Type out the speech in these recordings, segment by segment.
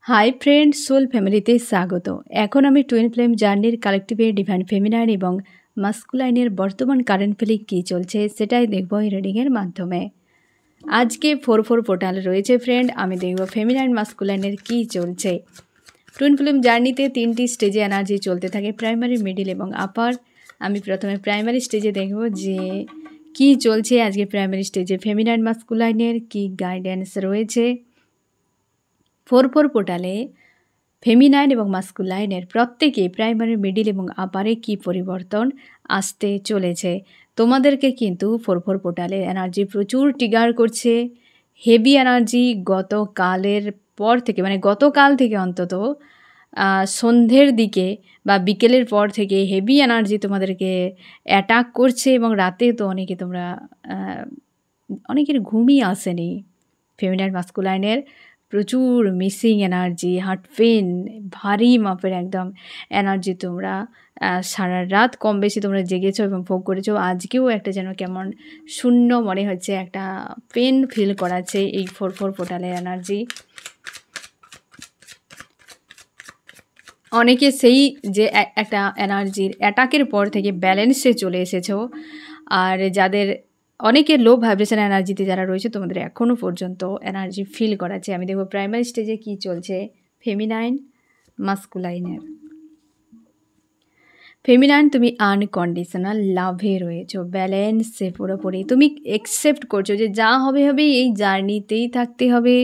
Hi friend, soul ফ্যামিলিতে স্বাগত। এখন আমি টুইন ফ্লেম জার্নির কালেকটিভে ডিভাইন ফেমিনাইন এবং মাস্কুলাইনের বর্তমান কারেন্ট ফিলিং কী চলছে সেটাই দেখব এই রিডিংয়ের মাধ্যমে। আজকে 4-4 পোর্টাল রয়েছে ফ্রেন্ড, আমি দেখব ফেমিনাইন মাস্কুলাইনের কী চলছে। টুইন ফ্লেম জার্নিতে 3টি স্টেজে এনার্জি চলতে থাকে, প্রাইমারি, মিডিল এবং আপার। আমি প্রথমে প্রাইমারি স্টেজে দেখব যে কী চলছে আজকে প্রাইমারি স্টেজে ফেমিনাইন মাস্কুলাইনের কী গাইডেন্স রয়েছে। 4-4 পোর্টালে ফেমিনাইন এবং মাস্কুলাইনের প্রত্যেকেই প্রাইমারি, মিডিল এবং আপারে কী পরিবর্তন আসতে চলেছে। তোমাদেরকে কিন্তু 4-4 পোর্টালের এনার্জি প্রচুর ট্রিগার করছে। হেভি এনার্জি গতকালের পর থেকে, মানে গতকাল থেকে অন্তত সন্ধ্যের দিকে বা বিকেলের পর থেকে হেভি এনার্জি তোমাদেরকে অ্যাটাক করছে এবং রাতে তো অনেকের ঘুমই আসেনি। ফেমিনাইন মাস্কুলাইনের প্রচুর মিসিং এনার্জি, হার্ট পেন, ভারী মাপের একদম এনার্জি তোমরা সারা রাত কম বেশি তোমরা জেগেছো এবং ভোগ করেছো। আজকেও একটা যেন কেমন শূন্য মনে হচ্ছে, একটা পেন ফিল করাচ্ছে এই 4-4 পোর্টালের এনার্জি। অনেকে সেই যে একটা এনার্জির অ্যাটাকের পর থেকে ব্যালেন্সে চলে এসেছো, আর যাদের অনেকের লো ভাইব্রেশন এনার্জিতে যারা রয়েছে তোমাদের এখনও পর্যন্ত এনার্জি ফিল করাচ্ছে। আমি দেখব প্রাইমারি স্টেজে কী চলছে ফেমিনাইন মাস্কুলাইনের। ফেমিনাইন, তুমি আনকন্ডিশনাল লাভে রয়েছো, ব্যালেন্সে পুরোপুরি তুমি একসেপ্ট করছো যে যা হবে হবে, এই জার্নিতেই থাকতে হবে,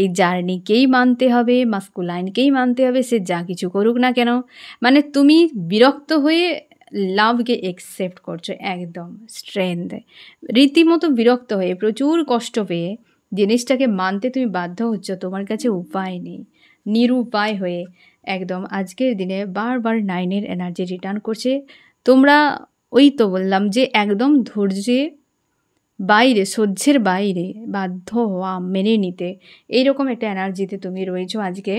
এই জার্নিকেই মানতে হবে, মাস্কুলাইনকেই মানতে হবে, সে যা কিছু করুক না কেন। মানে তুমি বিরক্ত হয়ে লাভকে একসেপ্ট করছো, একদম স্ট্রেংথ, রীতিমতো বিরক্ত হয়ে প্রচুর কষ্ট পেয়ে জিনিসটাকে মানতে তুমি বাধ্য হচ্ছ, তোমার কাছে উপায় নেই, নিরুপায় হয়ে একদম আজকের দিনে বারবার 9-এর এনার্জি রিটার্ন করছে। তোমরা ওই তো বললাম যে একদম ধৈর্যের বাইরে, সহ্যের বাইরে বাধ্য হওয়া, মেনে নিতে, এইরকম একটা এনার্জিতে তুমি রয়েছো আজকে।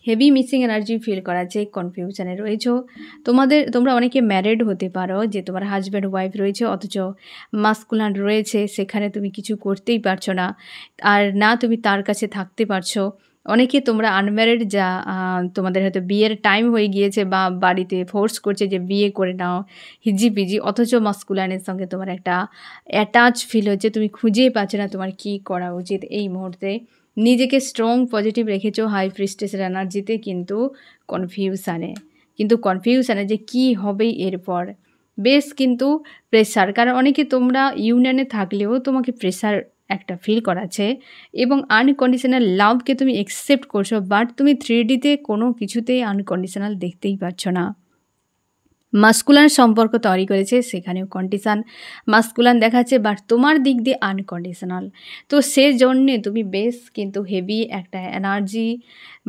হেভি মিসিং এনার্জি ফিল করাচ্ছে, কনফিউশনে রয়েছো। তোমরা অনেকে ম্যারিড হতে পারো, যে তোমার হাজব্যান্ড ওয়াইফ রয়েছে অথচ মাস্কুলান রয়েছে, সেখানে তুমি কিছু করতেই পারছো না, আর না তুমি তার কাছে থাকতে পারছো। অনেকে তোমরা আনম্যারিড, যা তোমাদের হয়তো বিয়ের টাইম হয়ে গিয়েছে বা বাড়িতে ফোর্স করছে যে বিয়ে করে নাও, হিজিপিজি, অথচ মাস্কুলানের সঙ্গে তোমার একটা অ্যাটাচ ফিল হচ্ছে, তুমি খুঁজেই পাচ্ছ না তোমার কী করা উচিত এই মুহূর্তে। নিজেকে স্ট্রং পজিটিভ রেখেছো হাই প্রিস্টেসের এনার্জিতে, কিন্তু কনফিউশানে যে কি হবে এরপর, বেশ কিন্তু প্রেশার, কারণ অনেকে তোমরা ইউনিয়নে থাকলেও তোমাকে প্রেশার একটা ফিল করাচ্ছে এবং আনকন্ডিশনাল লাভকে তুমি একসেপ্ট করছো, বাট তুমি 3Dতে কোনো কিছুতেই আনকন্ডিশনাল দেখতেই পাচ্ছ না। মাস্কুলান সম্পর্ক তৈরি করেছে, সেখানেও কন্ডিশান মাস্কুলান দেখাচ্ছে, বাট তোমার দিক দিয়ে আনকন্ডিশনাল। তো সেজন্যে তুমি বেশ কিন্তু হেভি একটা এনার্জি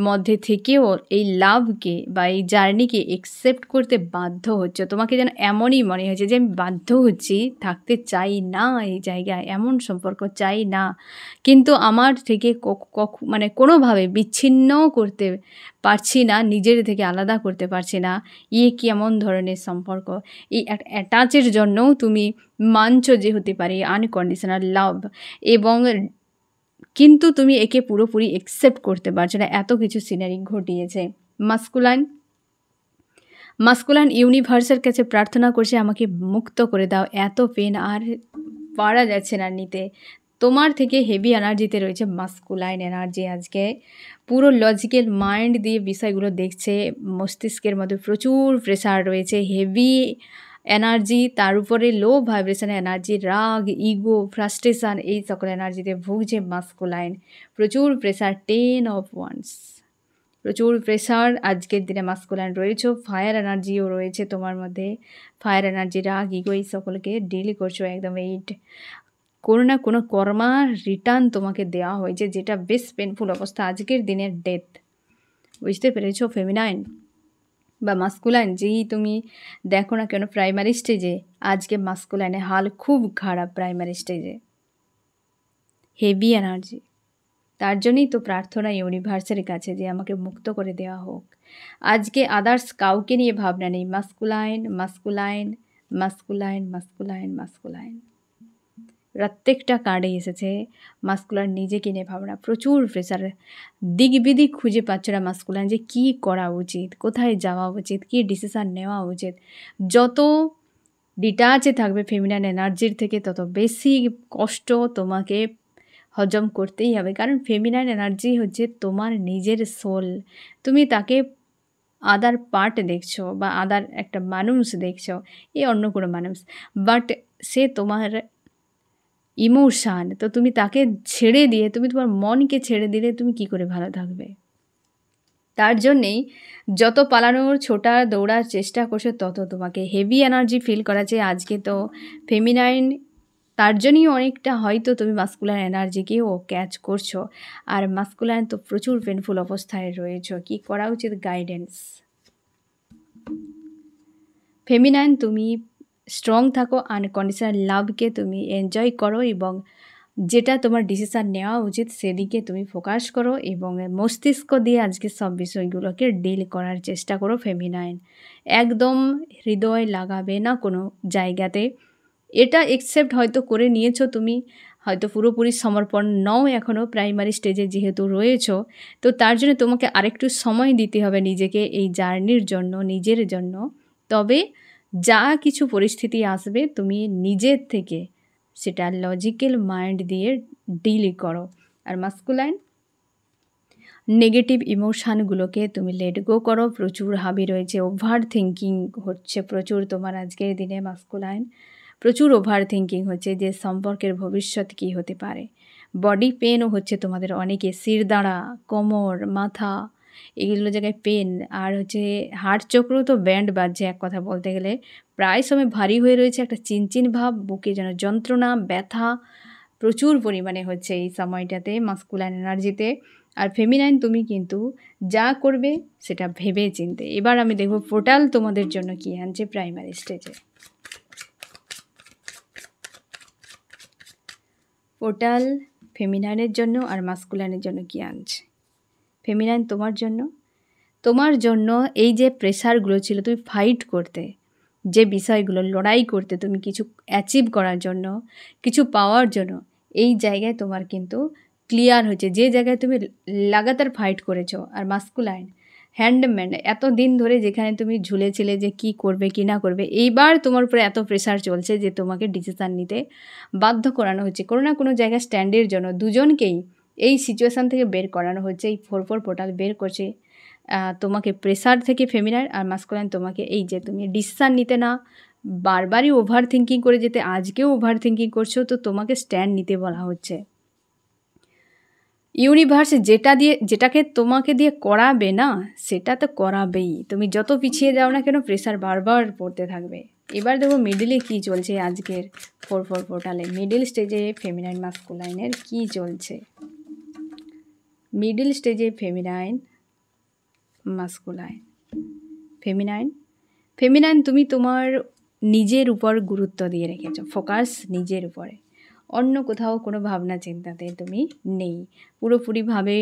মধ্যে থেকেও এই লাভকে বা এই জার্নিকে একসেপ্ট করতে বাধ্য হচ্ছে। তোমাকে যেন এমনই মনে হয়েছে যে আমি বাধ্য হচ্ছি, থাকতে চাই না এই জায়গায়, এমন সম্পর্ক চাই না, কিন্তু আমার থেকে মানে কোনোভাবে বিচ্ছিন্ন করতে পারছি না, নিজের থেকে আলাদা করতে পারছি না। কি এমন ধরনের সম্পর্ক, এই অ্যাটাচের জন্যও তুমি মানছো যে হতে পারে আনকন্ডিশনাল লাভ, এবং কিন্তু তুমি একে পুরোপুরি একসেপ্ট করতে পারছো না, এত কিছু সিনারি ঘটিয়েছে। মাস্কুলান ইউনিভার্সের কাছে প্রার্থনা করছে, আমাকে মুক্ত করে দাও, এত পেন আর পারা যাচ্ছে না নিতে। তোমার থেকে হেভি এনার্জিতে রয়েছে মাস্কুলাইন এনার্জি আজকে, পুরো লজিক্যাল মাইন্ড দিয়ে বিষয়গুলো দেখছে, মস্তিষ্কের মধ্যে প্রচুর প্রেশার রয়েছে, হেভি এনার্জি, তার উপরে লো ভাইব্রেশন এনার্জি, রাগ, ইগো, ফ্রাস্ট্রেশন, এই সকল এনার্জিতে ভুগছে মাস্কুলাইন। প্রচুর প্রেশার, 10 অফ ওয়ান্স, প্রচুর প্রেশার আজকের দিনে মাস্কুলাইন রয়েছে। ফায়ার এনার্জিও রয়েছে তোমার মধ্যে, ফায়ার এনার্জি, রাগ, ইগো, এই সকলকে ডিল করছো একদম। কোনো না কোনো কর্মা রিটার্ন তোমাকে দেওয়া হয়েছে, যেটা বেশ পেনফুল অবস্থা আজকের দিনের ডেথ। বুঝতে পেরেছো ফেমিনাইন বা মাস্কুলাইন, যেই তুমি দেখো না কেন প্রাইমারি স্টেজে, আজকে মাস্কুলাইনের হাল খুব খারাপ। প্রাইমারি স্টেজে হেভি এনার্জি, তার জন্যই তো প্রার্থনা ইউনিভার্সের কাছে যে আমাকে মুক্ত করে দেওয়া হোক। আজকে আদার্স কাউকে নিয়ে ভাবনা নেই, masculine, masculine, masculine, masculine, masculine. প্রত্যেকটা কার্ডে এসেছে মাস্কুলার নিজেকে নিয়ে ভাবনা, প্রচুর প্রেশার, দিক বিদিক খুঁজে পাচ্ছে না মাস্কুলার যে কী করা উচিত, কোথায় যাওয়া উচিত, কী ডিসিশান নেওয়া উচিত। যত ডিটাচে থাকবে ফেমিনাইন এনার্জির থেকে তত বেশি কষ্ট তোমাকে হজম করতেই হবে, কারণ ফেমিনাইন এনার্জি হচ্ছে তোমার নিজের সোল। তুমি তাকে আদার পার্ট দেখছো বা আদার একটা মানুষ দেখছো, এ অন্য কোনো মানুষ, বাট সে তোমার ইমোশান। তো তুমি তাকে ছেড়ে দিয়ে, তুমি তোমার মনকে ছেড়ে দিলে তুমি কি করে ভালো থাকবে? তার জন্যেই যত পালানোর, ছোটার, দৌড়ার চেষ্টা করছো তত তোমাকে হেভি এনার্জি ফিল করাচ্ছে। আজকে তো ফেমিনাইন, তার জন্যই অনেকটা হয়তো তুমি মাস্কুলার এনার্জিকেও ক্যাচ করছো। আর মাস্কুলার তো প্রচুর পেনফুল অবস্থায় রয়েছো, কি করা উচিত? গাইডেন্স। ফেমিনাইন তুমি স্ট্রং থাকো, আনকন্ডিশনাল লাভকে তুমি এনজয় করো এবং যেটা তোমার ডিসিশান নেওয়া উচিত সেদিকে তুমি ফোকাস করো এবং মস্তিষ্ক দিয়ে আজকে সব বিষয়গুলোকে ডিল করার চেষ্টা করো। ফেমিনাইন একদম হৃদয় লাগাবে না কোনো জায়গাতে। এটা একসেপ্ট হয়তো করে নিয়েছো তুমি, হয়তো পুরোপুরি সমর্পণ নও এখনও, প্রাইমারি স্টেজে যেহেতু রয়েছো, তো তার জন্য তোমাকে আরেকটু সময় দিতে হবে নিজেকে এই জার্নির জন্য, নিজের জন্য। তবে যা কিছু পরিস্থিতি আসবে তুমি নিজের থেকে সেটা লজিক্যাল মাইন্ড দিয়ে ডিল করো। আর মাস্কুলাইন নেগেটিভ ইমোশানগুলোকে তুমি লেট গো করো। প্রচুর হাবি রয়েছে, ওভার থিঙ্কিং হচ্ছে প্রচুর তোমার আজকের দিনে মাস্কুলাইন, প্রচুর ওভার থিঙ্কিং হচ্ছে যে সম্পর্কের ভবিষ্যৎ কী হতে পারে। বডি পেনও হচ্ছে তোমাদের অনেকে, শিরদাঁড়া, কোমর, মাথা, এগুলো জায়গায় পেন। আর হচ্ছে হার্ট চক্র তো ব্যান্ড বাজছে এক কথা বলতে গেলে, প্রায় সময় ভারী হয়ে রয়েছে, একটা চিনচিন ভাব, বুকে যেন যন্ত্রণা, ব্যথা প্রচুর পরিমাণে হচ্ছে এই সময়টাতে মাস্কুলাইন এনার্জিতে। আর ফেমিনাইন তুমি কিন্তু যা করবে সেটা ভেবে চিনতে। এবার আমি দেখব পোর্টাল তোমাদের জন্য কী আনছে প্রাইমারি স্টেজে। পোর্টাল ফেমিনাইনের জন্য আর মাস্কুলাইনের জন্য কী আনছে। ফেমিনাইন তোমার জন্য এই যে প্রেশারগুলো ছিল, তুমি ফাইট করতে, যে বিষয়গুলো লড়াই করতে, তুমি কিছু অ্যাচিভ করার জন্য, কিছু পাওয়ার জন্য, এই জায়গায় তোমার কিন্তু ক্লিয়ার হয়েছে, যে জায়গায় তুমি লাগাতার ফাইট করেছো। আর মাস্কুলাইন হ্যান্ডম্যান, এত দিন ধরে যেখানে তুমি ঝুলেছিলে যে কি করবে কি না করবে, এইবার তোমার উপরে এত প্রেশার চলছে যে তোমাকে ডিসিশান নিতে বাধ্য করানো হচ্ছে কোনো না কোনো জায়গায় স্ট্যান্ডের জন্য। দুজনকেই এই সিচুয়েশান থেকে বের করানো হচ্ছে, এই 4/4 পোর্টাল বের করছে তোমাকে প্রেশার থেকে। ফেমিনাইন আর মাস্কুলাইন তোমাকে এই যে তুমি ডিসিশান নিতে না, বারবারই ওভার থিঙ্কিং করে যেতে, আজকেও ওভার থিঙ্কিং করছো, তো তোমাকে স্ট্যান্ড নিতে বলা হচ্ছে। ইউনিভার্স যেটাকে তোমাকে দিয়ে করাবে না সেটা তো করাবেই, তুমি যত পিছিয়ে যাও না কেন প্রেশার বারবার পড়তে থাকবে। এবার দেখো মিডিলে কি চলছে আজকের 4/4 পোর্টালে, মিডিল স্টেজে ফেমিনাইন মাস্কুলাইনের কি চলছে। মিডিল স্টেজে ফেমিনাইন মাস্কুলাইন। ফেমিনাইন তুমি তোমার নিজের উপর গুরুত্ব দিয়ে রেখেছো, ফোকাস নিজের উপরে, অন্য কোথাও কোনো ভাবনা চিন্তাতে তুমি নেই। পুরোপুরিভাবে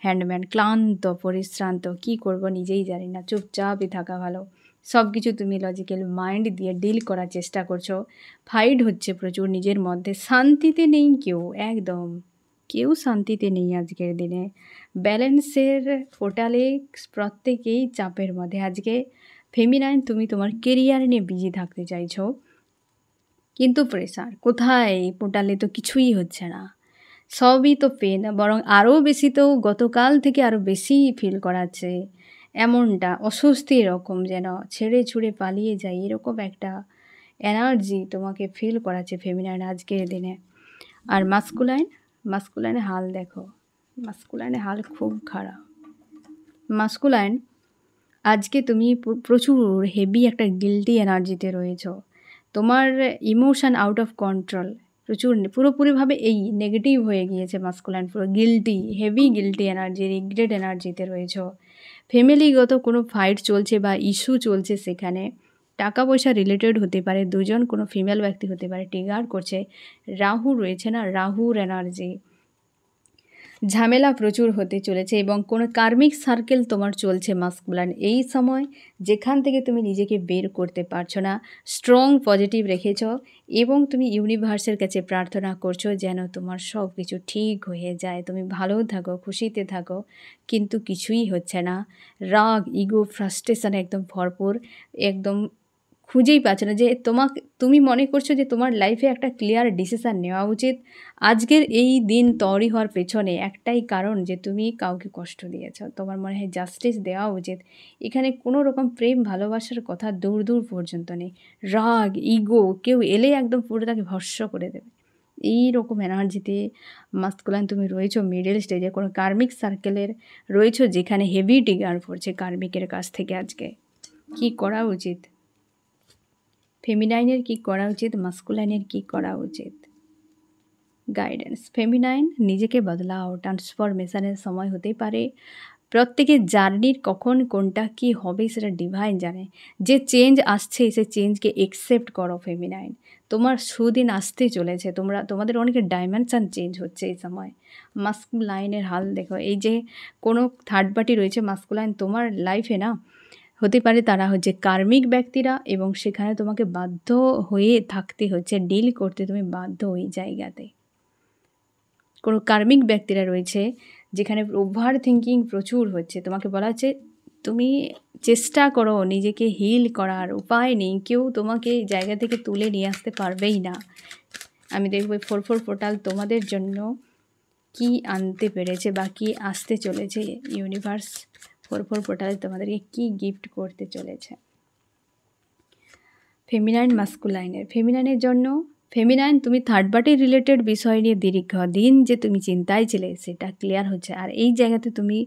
হ্যান্ডম্যান, ক্লান্ত, পরিশ্রান্ত, কি করব নিজেই জানি না, চুপচাপই থাকা ভালো। সব কিছু তুমি লজিক্যাল মাইন্ড দিয়ে ডিল করার চেষ্টা করছো। ফাইট হচ্ছে প্রচুর নিজের মধ্যে, শান্তিতে নেই কেউ, একদম কেউ শান্তিতে নেই আজকের দিনে। ব্যালেন্সের পোর্টালে প্রত্যেকেই চাপের মধ্যে। আজকে ফেমিনাইন তুমি তোমার কেরিয়ার নিয়ে বিজি থাকতে চাইছো, কিন্তু প্রেশার কোথায়? পোর্টালে তো কিছুই হচ্ছে না, সবই তো পেন, বরং আরও বেশি, তো গতকাল থেকে আরও বেশি ফিল করাচ্ছে এমনটা, অস্বস্তি রকম, যেন ছেড়ে ছুড়ে পালিয়ে যায় এরকম একটা এনার্জি তোমাকে ফিল করাচ্ছে ফেমিনাইন আজকের দিনে। আর মাস্কুলাইনের হাল দেখো, মাস্কুলাইনের হাল খুব খারাপ। মাস্কুলাইন আজকে তুমি প্রচুর হেভি একটা গিল্টি এনার্জিতে রয়েছো, তোমার ইমোশান আউট অফ কন্ট্রোল, প্রচুর পুরোপুরিভাবে এই নেগেটিভ হয়ে গিয়েছে মাস্কুলাইন, পুরো guilty, heavy guilty energy, regret এনার্জিতে রয়েছো। ফ্যামিলিগত কোনো ফাইট চলছে বা ইস্যু চলছে, সেখানে টাকা পয়সা রিলেটেড হতে পারে, দুজন কোনো ফিমেল ব্যক্তি হতে পারে ট্রিগার করছে। রাহু রয়েছে না, রাহুর এনার্জি, ঝামেলা প্রচুর হতে চলেছে এবং কোনো কার্মিক সার্কেল তোমার চলছে মাস্কুলাইন এই সময়, যেখান থেকে তুমি নিজেকে বের করতে পারছো না। স্ট্রং পজিটিভ রেখেছ এবং তুমি ইউনিভার্সের কাছে প্রার্থনা করছো যেন তোমার সব কিছু ঠিক হয়ে যায়, তুমি ভালো থাকো, খুশিতে থাকো, কিন্তু কিছুই হচ্ছে না। রাগ, ইগো, ফ্রাস্ট্রেশন একদম ভরপুর, একদম খুঁজেই পাচ্ছ না যে তুমি মনে করছো যে তোমার লাইফে একটা ক্লিয়ার ডিসিশান নেওয়া উচিত। আজকের এই দিন তৈরি হওয়ার পেছনে একটাই কারণ যে তুমি কাউকে কষ্ট দিয়েছ, তোমার মনে হয় জাস্টিস দেওয়া উচিত। এখানে কোনো রকম প্রেম ভালোবাসার কথা দূর দূর পর্যন্ত নেই। রাগ, ইগো, কেউ এলে একদম পুরো তাকে ভস্ম করে দেবে, এই রকম এনার্জিতে মাস্কুলাইন তুমি রয়েছো। মিডল স্টেজে কোনো কার্মিক সার্কেলের রয়েছো যেখানে হেভি ট্রিগার পড়ছে কার্মিকের কাছ থেকে। আজকে কি করা উচিত? ফেমিনাইনের কি করা উচিত, মাস্কুলাইনের কি করা উচিত? গাইডেন্স। ফেমিনাইন, নিজেকে বদলাও, ট্রান্সফরমেশনের সময় হতে পারে। প্রত্যেকের জার্নির কখন কোনটা কি হবে সেটা ডিভাইন জানে। যে চেঞ্জ আসছে সে চেঞ্জকে একসেপ্ট করো ফেমিনাইন। তোমার সুদিন আসতে চলেছে, তোমাদের অনেকের ডাইমেনশান চেঞ্জ হচ্ছে এই সময়। মাস্কুলাইনের হাল দেখো, এই যে কোনো থার্ড পার্টি রয়েছে মাস্কুলাইন তোমার লাইফে না, হতে পারে তারা হচ্ছে কার্মিক ব্যক্তিরা এবং সেখানে তোমাকে বাধ্য হয়ে থাকতে হচ্ছে, ডিল করতে তুমি বাধ্য ওই জায়গাতে। কোনো কার্মিক ব্যক্তিরা রয়েছে যেখানে ওভার থিঙ্কিং প্রচুর হচ্ছে, তোমাকে বলা হচ্ছে তুমি চেষ্টা করো নিজেকে হিল করার, উপায় নেই, কেউ তোমাকে এই জায়গা থেকে তুলে নিয়ে আসতে পারবেই না। আমি দেখব 4/4 পোর্টাল তোমাদের জন্য কি আনতে পেরেছে বা কি আসতে চলেছে। ইউনিভার্স 4/4 পোর্টালে তোমাদেরকে কি গিফট করতে চলেছে। ফেমিনাইন, মাস্কুলাইনের। ফেমিনাইনের জন্য, ফেমিনাইন তুমি থার্ড পার্টি রিলেটেড বিষয় নিয়ে দীর্ঘদিন যে তুমি চিন্তায় ছিলে সেটা ক্লিয়ার হচ্ছে। আর এই জায়গাতে তুমি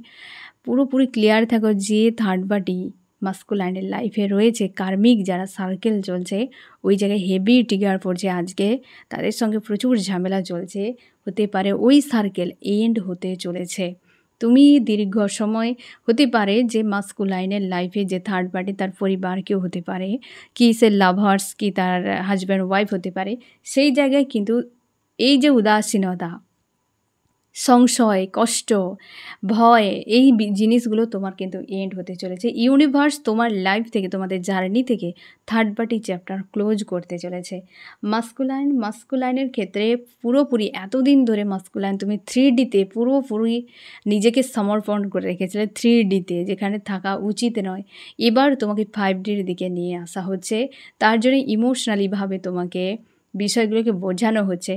পুরোপুরি ক্লিয়ার থাকো যে থার্ড পার্টি মাস্কুলাইনের লাইফে রয়েছে, কার্মিক যারা সার্কেল চলছে ওই জায়গায় হেভি ট্রিগার পড়ছে আজকে, তাদের সঙ্গে প্রচুর ঝামেলা চলছে। হতে পারে ওই সার্কেল এন্ড হতে চলেছে। তুমি দীর্ঘ সময় হতে পারে যে মাস্কুলাইনের লাইফে যে থার্ড পার্টি তার পরিবার কেউ হতে পারে, কি সে লাভার্স, কি তার হাজব্যান্ড ওয়াইফ হতে পারে, সেই জায়গায় কিন্তু এই যে উদাসীনতা, সংশয়, কষ্ট, ভয়, এই জিনিসগুলো তোমার কিন্তু এন্ড হতে চলেছে। ইউনিভার্স তোমার লাইফ থেকে, তোমাদের জার্নি থেকে থার্ড পার্টি চ্যাপ্টার ক্লোজ করতে চলেছে। মাস্কুলাইনের ক্ষেত্রে পুরোপুরি এতদিন ধরে মাস্কুলাইন তুমি 3Dতে পুরোপুরি নিজেকে সমর্পণ করে রেখেছিলে, 3Dতে যেখানে থাকা উচিত নয়। এবার তোমাকে 5Dর দিকে নিয়ে আসা হচ্ছে, তার জন্য ইমোশনালিভাবে তোমাকে বিষয়গুলোকে বোঝানো হচ্ছে।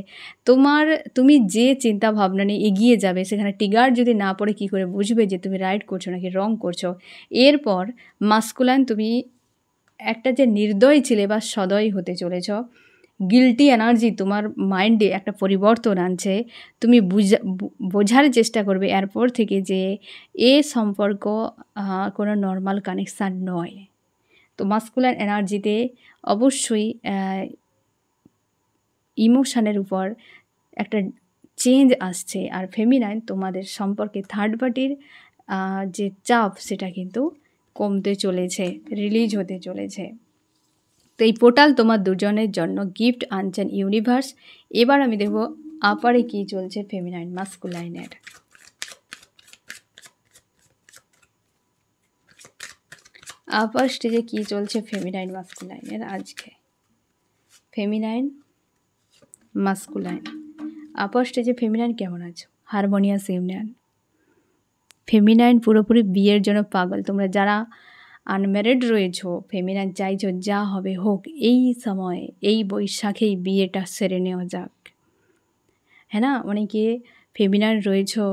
তুমি যে চিন্তা ভাবনা নিয়ে এগিয়ে যাবে সেখানে ট্রিগার যদি না পড়ে কী করে বুঝবে যে তুমি রাইট করছো নাকি রং করছো। এরপর মাস্কুলাইন তুমি একটা যে নির্দয় ছিলে বা সদয় হতে চলেছ, গিল্টি এনার্জি তোমার মাইন্ডে একটা পরিবর্তন আনছে। তুমি বোঝার চেষ্টা করবে এরপর থেকে যে এ সম্পর্ক কোনো নর্মাল কানেকশান নয়। তো মাস্কুলাইন এনার্জিতে অবশ্যই ইমোশানের উপর একটা চেঞ্জ আসছে। আর ফেমিনাইন তোমাদের সম্পর্কে থার্ড পার্টির যে চাপ সেটা কিন্তু কমতে চলেছে, রিলিজ হতে চলেছে। তো এই পোর্টাল তোমার দুজনের জন্য গিফট আনছেন ইউনিভার্স। এবার আমি দেখব আপারে কি চলছে ফেমিনাইন মাস্কুলাইনের। আপার স্টেজে কি চলছে ফেমিনাইন মাস্কুলাইনের আজকে। ফেমিনাইন, মাস্কুলাইন, আপার স্টেজে ফেমিনাইন কেমন আছো? Harmonious union. ফেমিনাইন পুরোপুরি বিয়ের জন্য পাগল। তোমরা যারা আনম্যারিড রয়েছো, ফেমিনাইন চাইছো যা হবে হোক, এই সময় এই বৈশাখেই বিয়েটা সেরে নেওয়া যাক, হ্যাঁ না? অনেকে ফেমিনাইন রয়েছো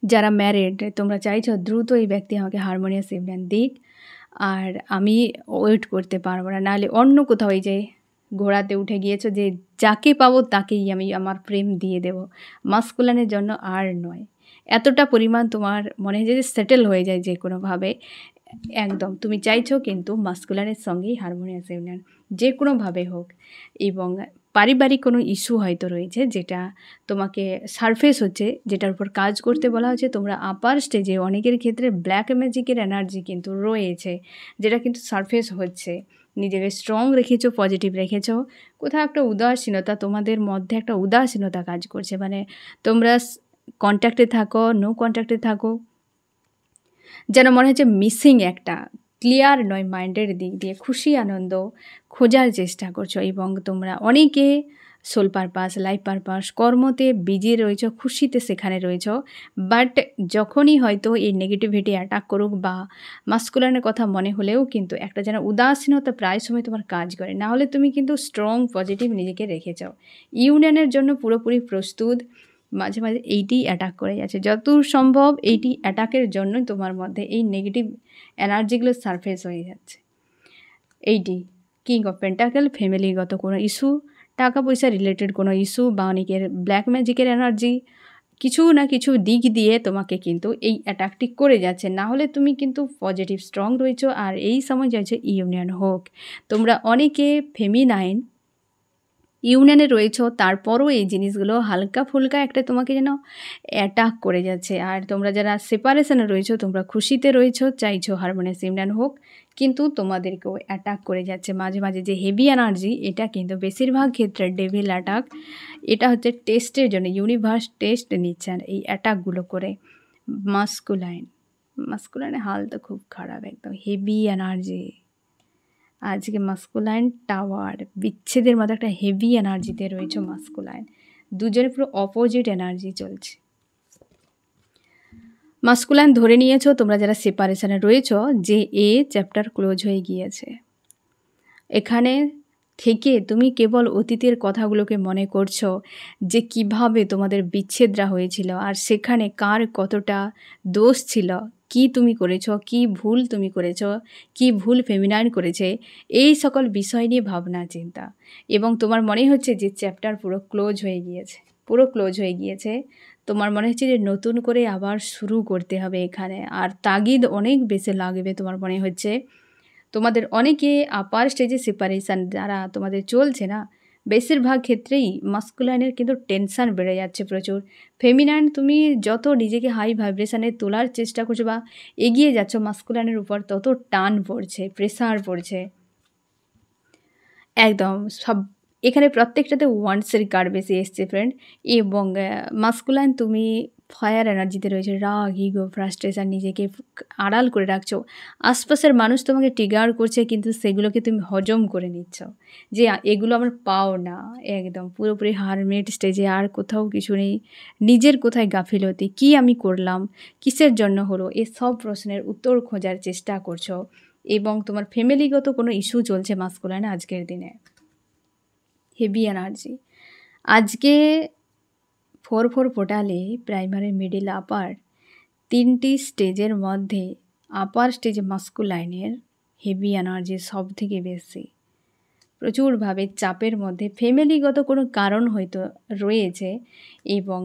যারা ম্যারিড, তোমরা চাইছো দ্রুত এই ব্যক্তি আমাকে হারমোনিয়াস ইউনিয়ন দিক, আর আমি ওয়েট করতে পারবো না, নাহলে অন্য কোথাও এই যে ঘোড়াতে উঠে গিয়েছো যে যাকে পাবো তাকেই আমি আমার প্রেম দিয়ে দেব। মাস্কুলাইনের জন্য আর নয়, এতটা পরিমাণ তোমার মনে হয় যে সেটেল হয়ে যায় যে কোনোভাবে, একদম তুমি চাইছো কিন্তু মাস্কুলাইনের সঙ্গেই হারমোনিয়াস ইউনিয়ন যে কোনোভাবে হোক। এবং পারিবারিক কোনো ইস্যু হয়তো রয়েছে যেটা তোমাকে সারফেস হচ্ছে, যেটার উপর কাজ করতে বলা হচ্ছে। তোমরা আপার স্টেজে অনেকের ক্ষেত্রে ব্ল্যাক ম্যাজিকের এনার্জি কিন্তু রয়েছে, যেটা কিন্তু সারফেস হচ্ছে। নিজেকে স্ট্রং রেখেছো, পজিটিভ রেখেছো, কোথাও একটা উদাসীনতা তোমাদের মধ্যে, একটা উদাসীনতা কাজ করছে, মানে তোমরা কন্ট্যাক্টে থাকো, নো কন্ট্যাক্টে থাকো, যেন মনে হচ্ছে মিসিং একটা, ক্লিয়ার নয় মাইন্ডের দিক দিয়ে খুশি আনন্দ খোঁজার চেষ্টা করছো এবং তোমরা অনেকে সোল পারপাস, লাইফ পারপাস, কর্মতে বিজি রয়েছ, খুশিতে সেখানে রয়েছ। বাট যখনই হয়তো এই নেগেটিভিটি অ্যাটাক করুক বা মাস্কুলানের কথা মনে হলেও কিন্তু একটা যেন উদাসীনতা প্রায় সময় তোমার কাজ করে, না হলে তুমি কিন্তু স্ট্রং পজিটিভ নিজেকে রেখেছ, ইউনিয়নের জন্য পুরোপুরি প্রস্তুত। মাঝে মাঝে এইটি অ্যাটাক করে যাচ্ছে, যতদূর সম্ভব এইটি অ্যাটাকের জন্যই তোমার মধ্যে এই নেগেটিভ এনার্জিগুলো সারফেস হয়ে যাচ্ছে। এইটি কিং অফ পেন্টাকেল, ফ্যামিলিগত কোনো ইস্যু, টাকা পয়সা রিলেটেড কোনো ইস্যু বা অনেকের ব্ল্যাক ম্যাজিকের এনার্জি, কিছু না কিছু দিক দিয়ে তোমাকে কিন্তু এই অ্যাটাকটি করে যাচ্ছে, না হলে তুমি কিন্তু পজিটিভ স্ট্রং রয়েছো। আর এই সময় চাইছে ইউনিয়ন হোক। তোমরা অনেকে ফেমিনাইন ইউনিয়নে রয়েছো, তারপরও এই জিনিসগুলো হালকা ফুলকা একটা তোমাকে যেন অ্যাটাক করে যাচ্ছে। আর তোমরা যারা সেপারেশনে রয়েছো, তোমরা খুশিতে রয়েছো, চাইছো হারমোনিয়াস ইউনিয়ন হোক, কিন্তু তোমাদেরকেও অ্যাটাক করে যাচ্ছে মাঝে মাঝে। যে হেভি এনার্জি, এটা কিন্তু বেশিরভাগ ক্ষেত্রে ডেভিল অ্যাটাক, এটা হচ্ছে টেস্টের জন্য, ইউনিভার্স টেস্ট নিচ্ছেন এই অ্যাটাকগুলো করে। মাস্কুলাইনের হাল তো খুব খারাপ, একদম হেভি এনার্জি। আজকে মাস্কুলাইন টাওয়ার, বিচ্ছেদের মতো একটা হেভি এনার্জিতে রয়েছে মাস্কুলাইন, দুজনে পুরো অপোজিট এনার্জি চলছে। মাস্কুলাইন ধরে নিয়েছো তোমরা যারা সেপারেশনে রয়েছো যে চ্যাপ্টার ক্লোজ হয়ে গিয়েছে। এখানে থেকে তুমি কেবল অতীতের কথাগুলোকে মনে করছো যে কিভাবে তোমাদের বিচ্ছেদরা হয়েছিল আর সেখানে কার কতটা দোষ ছিল, কি তুমি করেছো, কি ভুল তুমি করেছো, কি ভুল ফেমিনাইন করেছে, এই সকল বিষয় নিয়ে ভাবনা চিন্তা। এবং তোমার মনে হচ্ছে যে চ্যাপ্টার পুরো ক্লোজ হয়ে গিয়েছে, তোমার মনে হচ্ছে যে নতুন করে আবার শুরু করতে হবে এখানে, আর তাগিদ অনেক বেশি লাগবে তোমার মনে হচ্ছে। তোমাদের অনেকে আপার স্টেজে সেপারেশান যারা তোমাদের চলছে না, বেশিরভাগ ক্ষেত্রেই মাস্কুলাইনের কিন্তু টেনশান বেড়ে যাচ্ছে প্রচুর। ফেমিনাইন তুমি যত নিজেকে হাই ভাইব্রেশানে তোলার চেষ্টা করছো বা এগিয়ে যাচ্ছ, মাস্কুলাইনের উপর তত টান পড়ছে, প্রেসার পড়ছে একদম সব। এখানে প্রত্যেকটাতে ওয়ান্সের কার্ড বেশি এসছে ফ্রেন্ড। এবং মাস্কুলাইন তুমি ফায়ার এনার্জিতে রয়েছে, রাগ, ইগো, ফ্রাস্ট্রেশন, নিজেকে আড়াল করে রাখছো। আশপাশের মানুষ তোমাকে ট্রিগার করছে, কিন্তু সেগুলোকে তুমি হজম করে নিচ্ছ যে এগুলো আমার পাও না, একদম পুরোপুরি হারমেট স্টেজে, আর কোথাও কিছু নেই, নিজের কোথায় গাফিলতি, কি আমি করলাম, কিসের জন্য হলো, এসব প্রশ্নের উত্তর খোঁজার চেষ্টা করছো। এবং তোমার ফ্যামিলিগত কোনো ইস্যু চলছে মাস্কুলাইনে আজকের দিনে, হেভি এনার্জি। আজকে 4 পোর্টালে প্রাইমারি, মিডিল, আপার, তিনটি স্টেজের মধ্যে আপার স্টেজে মাস্কুলাইনের হেভি এনার্জি সব থেকে বেশি, প্রচুরভাবে চাপের মধ্যে, ফ্যামিলিগত কোনো কারণ হয়তো রয়েছে। এবং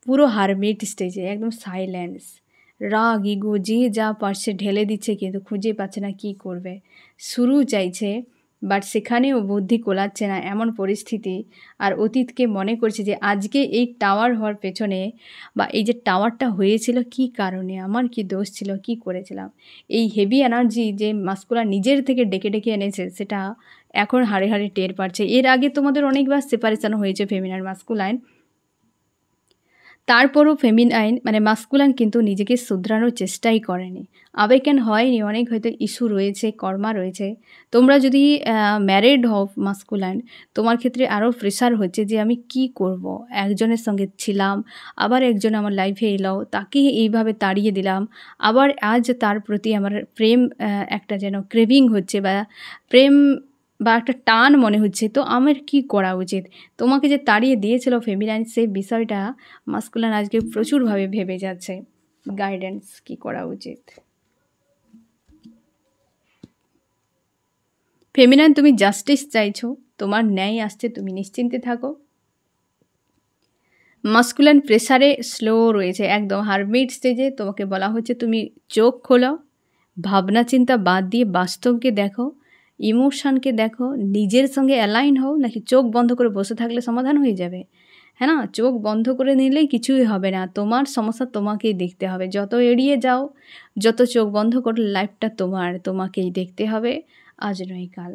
পুরো হারমিট স্টেজে একদম সাইলেন্স, রাগ, ইগো, যে যা পারছে ঢেলে দিচ্ছে, কিন্তু খুঁজে পাচ্ছে না কি করবে, শুরু চাইছে বাট সেখানেও বুদ্ধি কোলাচ্ছে না, এমন পরিস্থিতি। আর অতীতকে মনে করছে যে আজকে এই টাওয়ার হওয়ার পেছনে বা এই যে টাওয়ারটা হয়েছিল কি কারণে, আমার কি দোষ ছিল, কি করেছিলাম। এই হেভি এনার্জি যে মাস্কুলার নিজের থেকে ডেকে ডেকে এনেছে, সেটা এখন হাড়ে হাড়ে টের পাচ্ছে। এর আগে তোমাদের অনেকবার সেপারেশন হয়েছে ফেমিনাইন মাস্কুলাইন, তারপরও ফেমিনাইন মানে মাস্কুলাইন কিন্তু নিজেকে শুধরানোর চেষ্টাই করেনি, আবেগজ্ঞান হয়নি, অনেক হয়তো ইস্যু রয়েছে, কর্মা রয়েছে। তোমরা যদি ম্যারিড হও মাস্কুলাইন, তোমার ক্ষেত্রে আরও প্রেশার হচ্ছে যে আমি কি করব, একজনের সঙ্গে ছিলাম, আবার একজন আমার লাইফে এলো, তাকে এইভাবে তাড়িয়ে দিলাম, আবার আজ তার প্রতি আমার প্রেম একটা যেন ক্রেভিং হচ্ছে বা প্রেম বা একটা টান মনে হচ্ছে, তো আমার কি করা উচিত। তোমাকে যে তাড়িয়ে দিয়েছিল ফেমিনাইন, সেই বিষয়টা মাস্কুলাইন আজকে প্রচুরভাবে ভেবে যাচ্ছে, গাইডেন্স কি করা উচিত। ফেমিনাইন তুমি জাস্টিস চাইছো, তোমার ন্যায় আসছে, তুমি নিশ্চিন্তে থাকো। মাস্কুলাইন প্রেসারে স্লো রয়েছে, একদম হারমিট স্টেজে। তোমাকে বলা হচ্ছে তুমি চোখ খোলো, ভাবনা চিন্তা বাদ দিয়ে বাস্তবকে দেখো, ইমোশানকে দেখো, নিজের সঙ্গে অ্যালাইন হও। নাকি চোখ বন্ধ করে বসে থাকলে সমাধান হয়ে যাবে? হ্যাঁ না, চোখ বন্ধ করে নিলেই কিছুই হবে না, তোমার সমস্যা তোমাকেই দেখতে হবে। যত এড়িয়ে যাও, যত চোখ বন্ধ করলে লাইফটা তোমাকেই দেখতে হবে, আজ নয় কাল।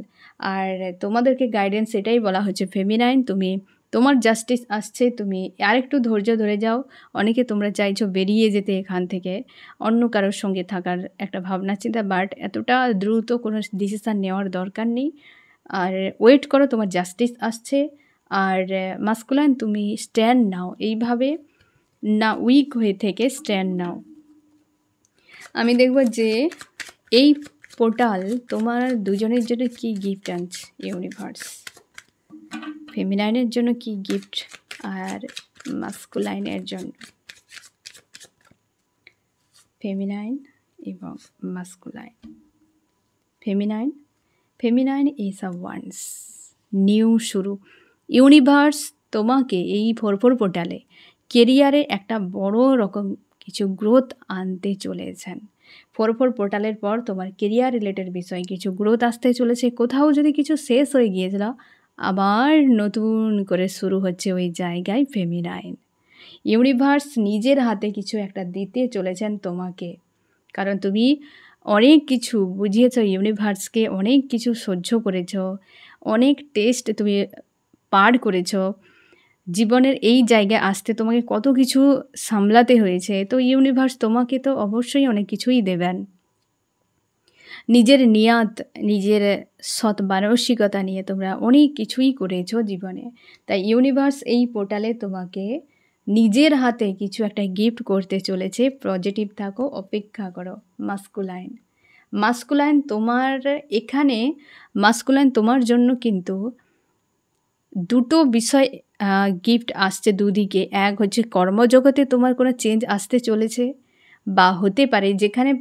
আর তোমাদেরকে গাইডেন্স এটাই বলা হচ্ছে ফেমিনাইন, তুমি তোমার জাস্টিস আসছে, তুমি আরেকটু ধৈর্য ধরে যাও। অনেকে তোমরা চাইছো বেরিয়ে যেতে এখান থেকে, অন্য কারোর সঙ্গে থাকার একটা ভাবনা চিন্তা, বাট এতটা দ্রুত কোনো ডিসিশান নেওয়ার দরকার নেই। আর ওয়েট করো, তোমার জাস্টিস আসছে। আর মাস্কুলাইন তুমি স্ট্যান্ড নাও, এইভাবে না উইক হয়ে থেকে স্ট্যান্ড নাও। আমি দেখব যে এই পোর্টাল তোমার দুজনের জন্য কি গিফট আনছে ইউনিভার্স। ফেমিনাইনের জন্য কি গিফট আর মাস্কুলাইনের জন্য, ফেমিনাইন এবং masculine. Feminine is a once new শুরু। ইউনিভার্স তোমাকে এই 4/4 পোর্টালে কেরিয়ারে একটা বড় রকম কিছু গ্রোথ আনতে চলেছেন। 4/4 পোর্টালের পর তোমার কেরিয়ার রিলেটেড বিষয়ে কিছু গ্রোথ আসতে চলেছে। কোথাও যদি কিছু শেষ হয়ে গিয়েছিল, আবার নতুন করে শুরু হচ্ছে ওই জায়গায় ফেমিনাইন। ইউনিভার্স নিজের হাতে কিছু একটা দিতে চলেছেন তোমাকে, কারণ তুমি অনেক কিছু বুঝিয়েছ ইউনিভার্সকে, অনেক কিছু সহ্য করেছ, অনেক টেস্ট তুমি পার করেছ। জীবনের এই জায়গায় আসতে তোমাকে কত কিছু সামলাতে হয়েছে, তো ইউনিভার্স তোমাকে তো অবশ্যই অনেক কিছুই দেবেন। নিজের নিয়াত, নিজের সৎ মানসিকতা নিয়ে তোমরা অনেক কিছুই করেছো জীবনে, তাই ইউনিভার্স এই পোর্টালে তোমাকে নিজের হাতে কিছু একটা গিফট করতে চলেছে। পজিটিভ থাকো, অপেক্ষা করো। মাস্কুলাইন তোমার এখানে, মাস্কুলাইন তোমার জন্য কিন্তু দুটো বিষয় গিফট আসছে দুদিকে। এক হচ্ছে কর্মজগতে তোমার কোনো চেঞ্জ আসতে চলেছে, বা হতে পারে যেখানে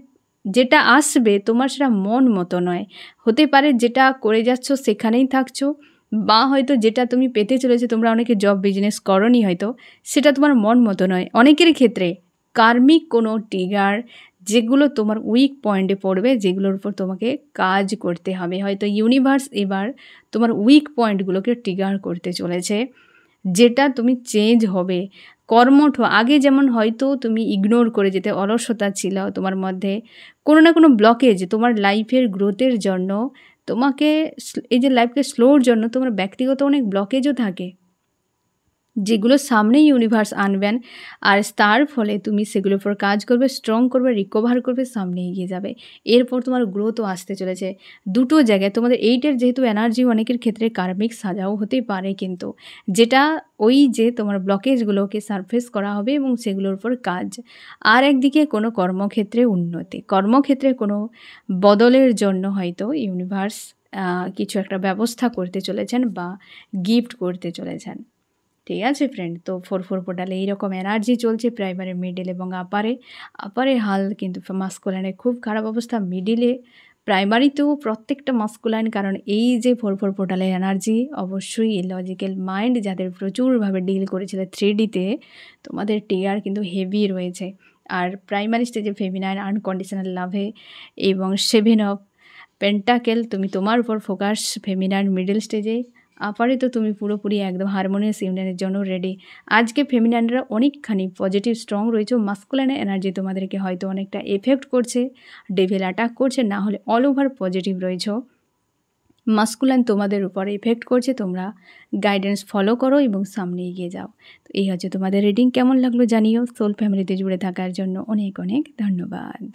যেটা আসবে তোমার সেটা মন মতো নয়, হতে পারে যেটা করে যাচ্ছ সেখানেই থাকছো, বা হয়তো যেটা তুমি পেতে চলেছে, তোমরা অনেকে জব বিজনেস করনি হয়তো, সেটা তোমার মন মতো নয়। অনেকের ক্ষেত্রে কার্মিক কোনো ট্রিগার, যেগুলো তোমার উইক পয়েন্টে পড়বে, যেগুলোর উপর তোমাকে কাজ করতে হবে। হয়তো ইউনিভার্স এবার তোমার উইক পয়েন্টগুলোকে ট্রিগার করতে চলেছে, যেটা তুমি চেঞ্জ হবে। কর্মঠ আগে যেমন হয়তো তুমি ইগনোর করে যেতে, অলসতা ছিল তোমার মধ্যে, কোনো না কোনো ব্লকেজ তোমার লাইফের গ্রোথের জন্য, তোমাকে এই যে লাইফকে স্লোর জন্য তোমার ব্যক্তিগত অনেক ব্লকেজও থাকে, যেগুলো সামনে ইউনিভার্স আনবেন। আর তার ফলে তুমি সেগুলোর উপর কাজ করবে, স্ট্রং করবে, রিকভার করবে, সামনে এগিয়ে যাবে। এরপর তোমার গ্রোথও আসতে চলেছে দুটো জায়গায়। তোমাদের 8-এর যেহেতু এনার্জি অনেকের ক্ষেত্রে কার্মিক সাজাও হতে পারে, কিন্তু যেটা ওই যে তোমার ব্লকেজগুলোকে সারফেস করা হবে এবং সেগুলোর উপর কাজ। আর একদিকে কোনো কর্মক্ষেত্রে উন্নতি, কর্মক্ষেত্রে কোনো বদলের জন্য হয়তো ইউনিভার্স কিছু একটা ব্যবস্থা করতে চলেছেন বা গিফট করতে চলেছেন। ঠিক আছে ফ্রেন্ড, তো 4/4 পোর্টালে এইরকম এনার্জি চলছে প্রাইমারি, মিডিল এবং আপারে হাল কিন্তু মাস্কুলাইনের খুব খারাপ অবস্থা। মিডিলে, প্রাইমারিতেও প্রত্যেকটা মাস্কুলাইন, কারণ এই যে 4/4 পোর্টালের এনার্জি অবশ্যই ইলজিক্যাল মাইন্ড যাদের প্রচুরভাবে ডিল করেছিল 3Dতে, তোমাদের টিয়ার কিন্তু হেভি রয়েছে। আর প্রাইমারি স্টেজে ফেমিনাইন আনকন্ডিশনাল লাভে এবং 7 অফ পেন্টাকেল, তুমি তোমার উপর ফোকাস ফেমিনাইন মিডল স্টেজে। আপারে তো তুমি পুরোপুরি একদম হারমোনিয়াস ইউনিয়নের জন্য রেডি। আজকে ফেমিনাইনরা অনেকখানি পজিটিভ স্ট্রং রয়েছে। মাস্কুলাইনের এনার্জি তোমাদেরকে হয়তো অনেকটা এফেক্ট করছে, ডেভিল অ্যাটাক করছে, না হলে অল ওভার পজিটিভ রয়েছ। মাস্কুলাইন তোমাদের উপর এফেক্ট করছে, তোমরা গাইডেন্স ফলো করো এবং সামনে এগিয়ে যাও। তো এই হচ্ছে তোমাদের রিডিং। কেমন লাগলো জানিও। সোল ফ্যামিলিতে জুড়ে থাকার জন্য অনেক অনেক ধন্যবাদ।